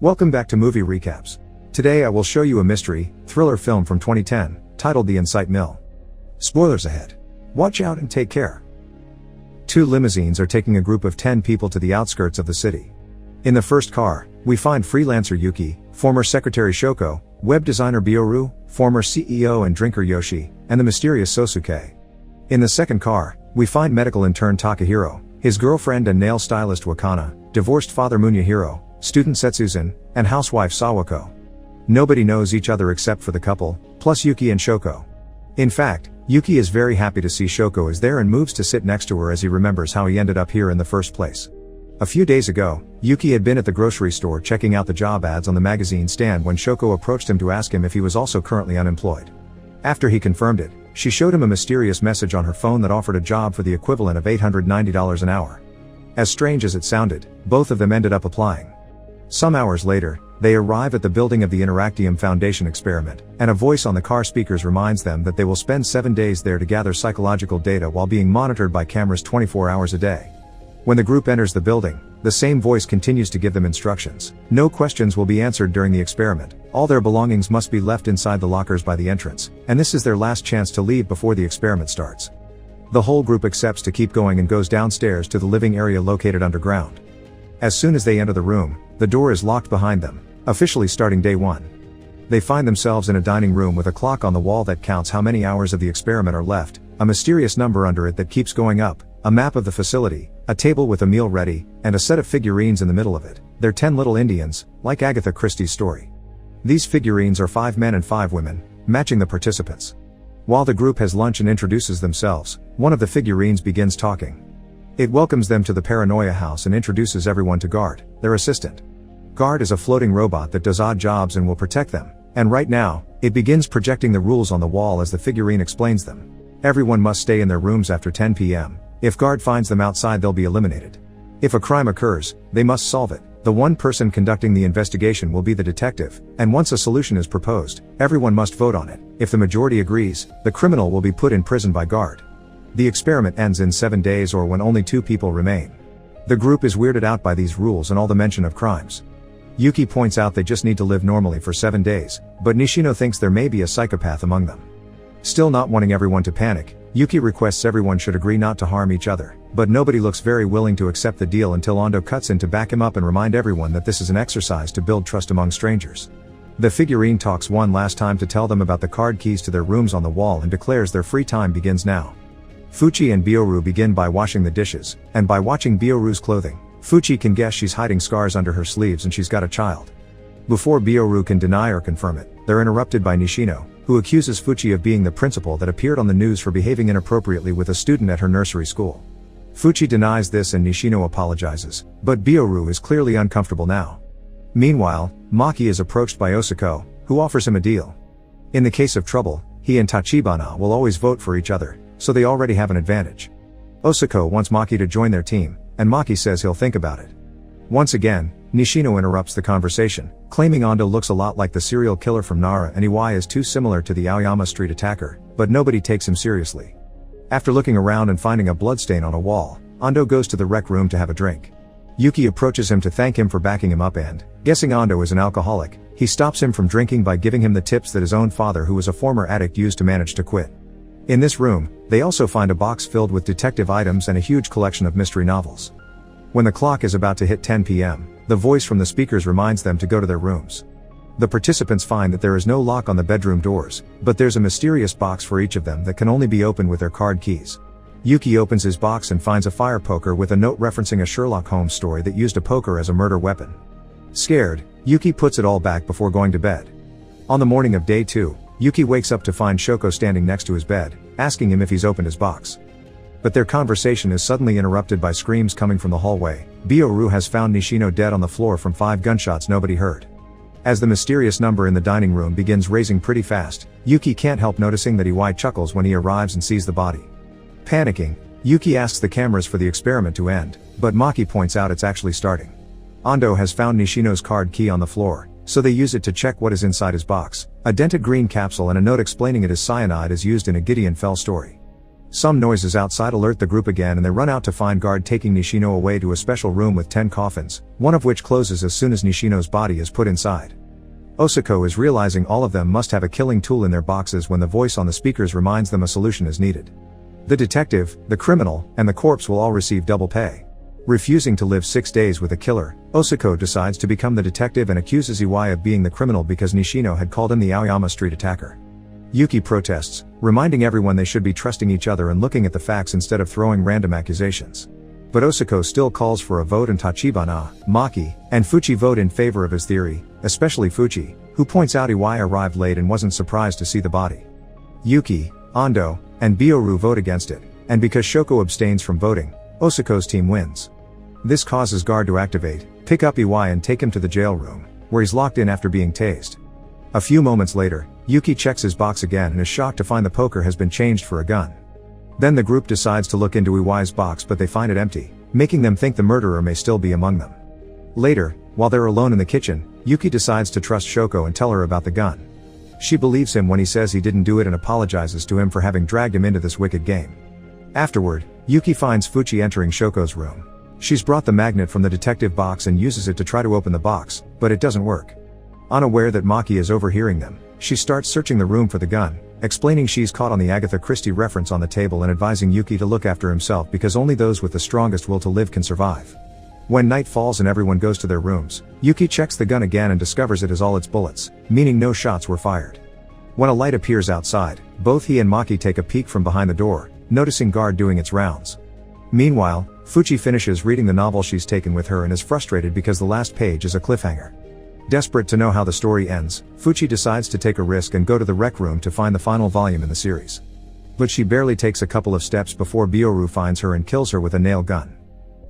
Welcome back to Movie Recaps. Today I will show you a mystery, thriller film from 2010, titled The Incite Mill. Spoilers ahead. Watch out and take care. Two limousines are taking a group of 10 people to the outskirts of the city. In the first car, we find freelancer Yuki, former secretary Shoko, web designer Bioru, former CEO and drinker Yoshi, and the mysterious Sosuke. In the second car, we find medical intern Takahiro, his girlfriend and nail stylist Wakana, divorced father Munyahiro, student Setsuzan, and housewife Sawako. Nobody knows each other except for the couple, plus Yuki and Shoko. In fact, Yuki is very happy to see Shoko is there and moves to sit next to her as he remembers how he ended up here in the first place. A few days ago, Yuki had been at the grocery store checking out the job ads on the magazine stand when Shoko approached him to ask him if he was also currently unemployed. After he confirmed it, she showed him a mysterious message on her phone that offered a job for the equivalent of $890 an hour. As strange as it sounded, both of them ended up applying. Some hours later, they arrive at the building of the Interactium Foundation experiment, and a voice on the car speakers reminds them that they will spend 7 days there to gather psychological data while being monitored by cameras 24 hours a day. When the group enters the building, the same voice continues to give them instructions. No questions will be answered during the experiment, all their belongings must be left inside the lockers by the entrance, and this is their last chance to leave before the experiment starts. The whole group accepts to keep going and goes downstairs to the living area located underground. As soon as they enter the room, the door is locked behind them, officially starting day 1. They find themselves in a dining room with a clock on the wall that counts how many hours of the experiment are left, a mysterious number under it that keeps going up, a map of the facility, a table with a meal ready, and a set of figurines in the middle of it. They're 10 little Indians, like Agatha Christie's story. These figurines are 5 men and 5 women, matching the participants. While the group has lunch and introduces themselves, one of the figurines begins talking. It welcomes them to the Paranoia house and introduces everyone to Guard, their assistant. Guard is a floating robot that does odd jobs and will protect them, and right now, it begins projecting the rules on the wall as the figurine explains them. Everyone must stay in their rooms after 10 p.m. If Guard finds them outside, they'll be eliminated. If a crime occurs, they must solve it. The one person conducting the investigation will be the detective, and once a solution is proposed, everyone must vote on it. If the majority agrees, the criminal will be put in prison by Guard. The experiment ends in 7 days or when only 2 people remain. The group is weirded out by these rules and all the mention of crimes. Yuki points out they just need to live normally for 7 days, but Nishino thinks there may be a psychopath among them. Still not wanting everyone to panic, Yuki requests everyone should agree not to harm each other, but nobody looks very willing to accept the deal until Ando cuts in to back him up and remind everyone that this is an exercise to build trust among strangers. The figurine talks one last time to tell them about the card keys to their rooms on the wall and declares their free time begins now. Fuchi and Bioru begin by washing the dishes, and by watching Bioru's clothing, Fuchi can guess she's hiding scars under her sleeves and she's got a child. Before Bioru can deny or confirm it, they're interrupted by Nishino, who accuses Fuchi of being the principal that appeared on the news for behaving inappropriately with a student at her nursery school. Fuchi denies this and Nishino apologizes, but Bioru is clearly uncomfortable now. Meanwhile, Maki is approached by Osako, who offers him a deal. In the case of trouble, he and Tachibana will always vote for each other, so they already have an advantage. Osako wants Maki to join their team, and Maki says he'll think about it. Once again, Nishino interrupts the conversation, claiming Ando looks a lot like the serial killer from Nara and Iwai is too similar to the Aoyama Street attacker, but nobody takes him seriously. After looking around and finding a bloodstain on a wall, Ando goes to the rec room to have a drink. Yuki approaches him to thank him for backing him up and, guessing Ando is an alcoholic, he stops him from drinking by giving him the tips that his own father, who was a former addict, used to manage to quit. In this room, they also find a box filled with detective items and a huge collection of mystery novels. When the clock is about to hit 10 p.m., the voice from the speakers reminds them to go to their rooms. The participants find that there is no lock on the bedroom doors, but there's a mysterious box for each of them that can only be opened with their card keys. Yuki opens his box and finds a fire poker with a note referencing a Sherlock Holmes story that used a poker as a murder weapon. Scared, Yuki puts it all back before going to bed. On the morning of day 2, Yuki wakes up to find Shoko standing next to his bed, asking him if he's opened his box. But their conversation is suddenly interrupted by screams coming from the hallway. Bioru has found Nishino dead on the floor from 5 gunshots nobody heard. As the mysterious number in the dining room begins raising pretty fast, Yuki can't help noticing that Iwai chuckles when he arrives and sees the body. Panicking, Yuki asks the cameras for the experiment to end, but Maki points out it's actually starting. Ando has found Nishino's card key on the floor, so they use it to check what is inside his box. A dented green capsule and a note explaining it as cyanide is used in a Gideon Fell story. Some noises outside alert the group again and they run out to find guard taking Nishino away to a special room with 10 coffins, one of which closes as soon as Nishino's body is put inside. Osako is realizing all of them must have a killing tool in their boxes when the voice on the speakers reminds them a solution is needed. The detective, the criminal, and the corpse will all receive double pay. Refusing to live 6 days with a killer, Osako decides to become the detective and accuses Iwai of being the criminal because Nishino had called him the Aoyama street attacker. Yuki protests, reminding everyone they should be trusting each other and looking at the facts instead of throwing random accusations. But Osako still calls for a vote and Tachibana, Maki, and Fuchi vote in favor of his theory, especially Fuchi, who points out Iwai arrived late and wasn't surprised to see the body. Yuki, Ando, and Bioru vote against it, and because Shoko abstains from voting, Osako's team wins. This causes guard to activate, pick up Iwai and take him to the jail room, where he's locked in after being tased. A few moments later, Yuki checks his box again and is shocked to find the poker has been changed for a gun. Then the group decides to look into Iwai's box but they find it empty, making them think the murderer may still be among them. Later, while they're alone in the kitchen, Yuki decides to trust Shoko and tell her about the gun. She believes him when he says he didn't do it and apologizes to him for having dragged him into this wicked game. Afterward, Yuki finds Fuchi entering Shoko's room. She's brought the magnet from the detective box and uses it to try to open the box, but it doesn't work. Unaware that Maki is overhearing them, she starts searching the room for the gun, explaining she's caught on the Agatha Christie reference on the table and advising Yuki to look after himself because only those with the strongest will to live can survive. When night falls and everyone goes to their rooms, Yuki checks the gun again and discovers it has all its bullets, meaning no shots were fired. When a light appears outside, both he and Maki take a peek from behind the door, noticing guard doing its rounds. Meanwhile, Fuchi finishes reading the novel she's taken with her and is frustrated because the last page is a cliffhanger. Desperate to know how the story ends, Fuchi decides to take a risk and go to the rec room to find the final volume in the series. But she barely takes a couple of steps before Bioru finds her and kills her with a nail gun.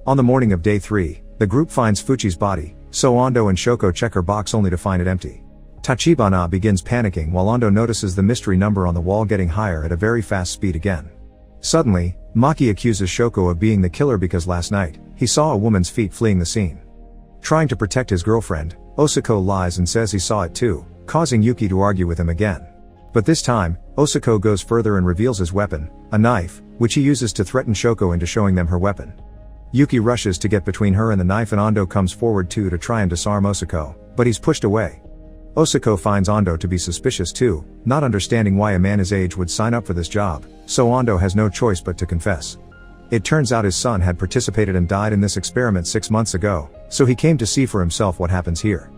On the morning of day 3, the group finds Fuchi's body, so Ando and Shoko check her box only to find it empty. Tachibana begins panicking while Ando notices the mystery number on the wall getting higher at a very fast speed again. Suddenly, Maki accuses Shoko of being the killer because last night, he saw a woman's feet fleeing the scene. Trying to protect his girlfriend, Osako lies and says he saw it too, causing Yuki to argue with him again. But this time, Osako goes further and reveals his weapon, a knife, which he uses to threaten Shoko into showing them her weapon. Yuki rushes to get between her and the knife and Ando comes forward too to try and disarm Osako, but he's pushed away. Osako finds Ando to be suspicious too, not understanding why a man his age would sign up for this job, so Ando has no choice but to confess. It turns out his son had participated and died in this experiment 6 months ago, so he came to see for himself what happens here.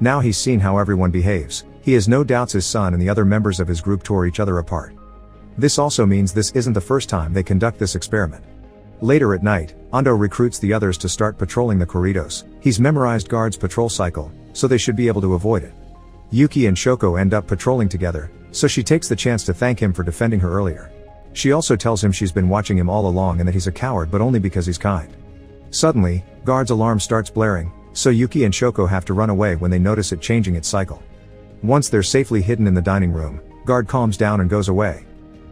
Now he's seen how everyone behaves, he has no doubts his son and the other members of his group tore each other apart. This also means this isn't the first time they conduct this experiment. Later at night, Ando recruits the others to start patrolling the corridors. He's memorized guard's patrol cycle, so they should be able to avoid it. Yuki and Shoko end up patrolling together, so she takes the chance to thank him for defending her earlier. She also tells him she's been watching him all along and that he's a coward but only because he's kind. Suddenly, guard's alarm starts blaring, so Yuki and Shoko have to run away when they notice it changing its cycle. Once they're safely hidden in the dining room, guard calms down and goes away.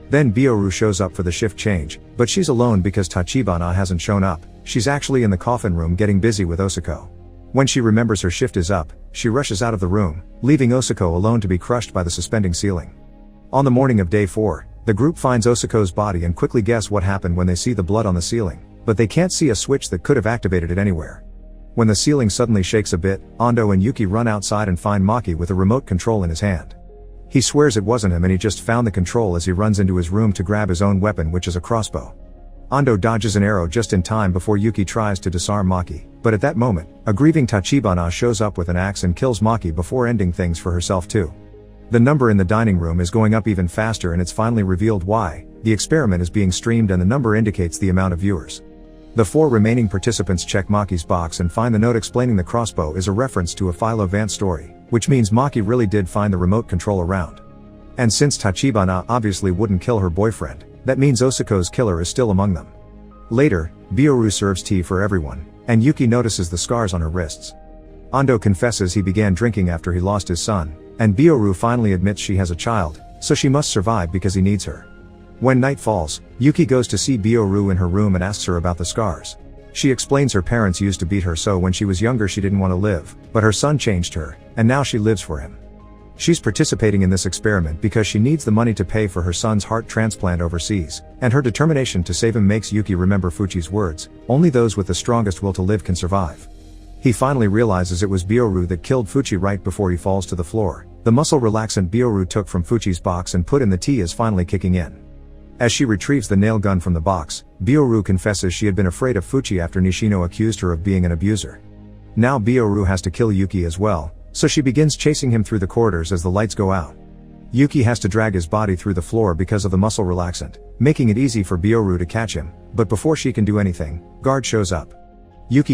Then Bioru shows up for the shift change, but she's alone because Tachibana hasn't shown up. She's actually in the coffin room getting busy with Osako. When she remembers her shift is up, she rushes out of the room, leaving Osako alone to be crushed by the suspending ceiling. On the morning of day 4, the group finds Osako's body and quickly guess what happened when they see the blood on the ceiling, but they can't see a switch that could have activated it anywhere. When the ceiling suddenly shakes a bit, Ando and Yuki run outside and find Maki with a remote control in his hand. He swears it wasn't him and he just found the control as he runs into his room to grab his own weapon, which is a crossbow. Ando dodges an arrow just in time before Yuki tries to disarm Maki, but at that moment, a grieving Tachibana shows up with an axe and kills Maki before ending things for herself too. The number in the dining room is going up even faster and it's finally revealed why. The experiment is being streamed and the number indicates the amount of viewers. The 4 remaining participants check Maki's box and find the note explaining the crossbow is a reference to a Philo Vance story, which means Maki really did find the remote control around. And since Tachibana obviously wouldn't kill her boyfriend, that means Osako's killer is still among them. Later, Bioru serves tea for everyone, and Yuki notices the scars on her wrists. Ando confesses he began drinking after he lost his son, and Bioru finally admits she has a child, so she must survive because he needs her. When night falls, Yuki goes to see Bioru in her room and asks her about the scars. She explains her parents used to beat her so when she was younger she didn't want to live, but her son changed her, and now she lives for him. She's participating in this experiment because she needs the money to pay for her son's heart transplant overseas, and her determination to save him makes Yuki remember Fuchi's words, only those with the strongest will to live can survive. He finally realizes it was Byoru that killed Fuchi right before he falls to the floor. The muscle relaxant Byoru took from Fuchi's box and put in the tea is finally kicking in. As she retrieves the nail gun from the box, Byoru confesses she had been afraid of Fuchi after Nishino accused her of being an abuser. Now Byoru has to kill Yuki as well, so she begins chasing him through the corridors as the lights go out. Yuki has to drag his body through the floor because of the muscle relaxant, making it easy for Byoru to catch him, but before she can do anything, guard shows up. Yuki